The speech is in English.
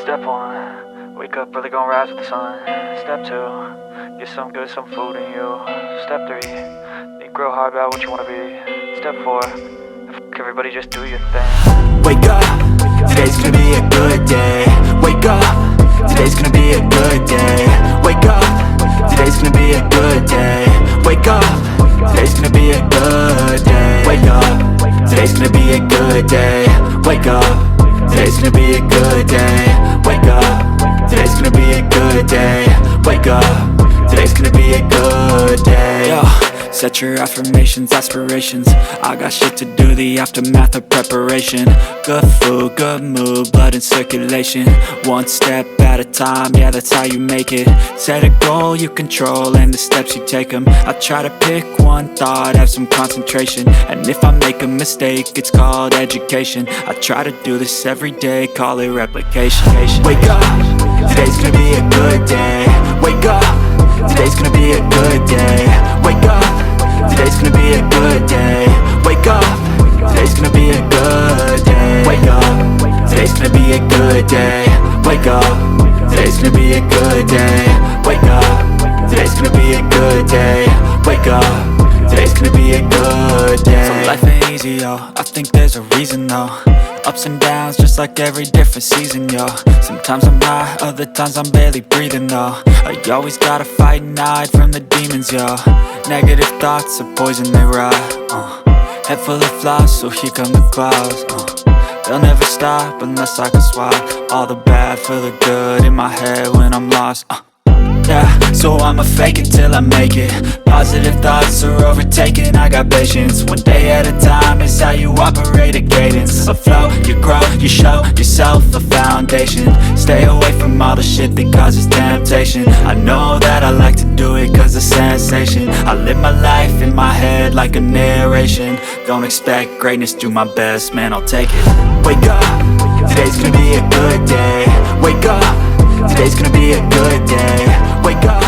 Step 1, wake up early, gonna rise with the sun. Step 2, get some good, some food in you. Step 3, think real hard about what you wanna be. Step 4, everybody just do your thing. Wake up, today's gonna be a good day. Wake up, today's gonna be a good day. Wake up, today's gonna be a good day. Wake up, today's gonna be a good day. Wake up, today's gonna be a good day. Wake up, today's gonna be a good day. Wake up, today's gonna be a good day. Wake up, today's gonna be a good day. Yo, set your affirmations, aspirations. I got shit to do, the aftermath of preparation. Good food, good mood, blood in circulation. One step at a time, yeah, that's how you make it. Set a goal you control and the steps you take them. I try to pick one thought, have some concentration. And if I make a mistake, it's called education. I try to do this every day, call it replication. Wake up, today's gonna be a good day. Wake up, today's gonna be a good day. Wake up, today's gonna be a good day. Wake up, today's gonna be a good day. Wake up, today's gonna be a good day. Wake up, today's gonna be a good day. Wake up, today's gonna be a good day. Wake up, today's gonna be a good day. So life ain't easy, yo, I think there's a reason though. Ups and downs, just like every different season, yo. Sometimes I'm high, other times I'm barely breathing, though. I always gotta fight and hide from the demons, yo. Negative thoughts are poison, they rot. Head full of flies, so here come the clouds. They'll never stop unless I can swap all the bad for the good in my head when I'm lost. Yeah, so I'ma fake it till I make it. Positive thoughts are overtaken, I got patience. One day at a time is how you operate a cadence. A flow, you grow, you show yourself a foundation. Stay away from all the shit that causes temptation. I know that I like to do it cause it's sensation. I live my life in my head like a narration. Don't expect greatness, do my best, man, I'll take it. Wake up, today's gonna be a good day. Wake up, today's gonna be a good day. Wake up,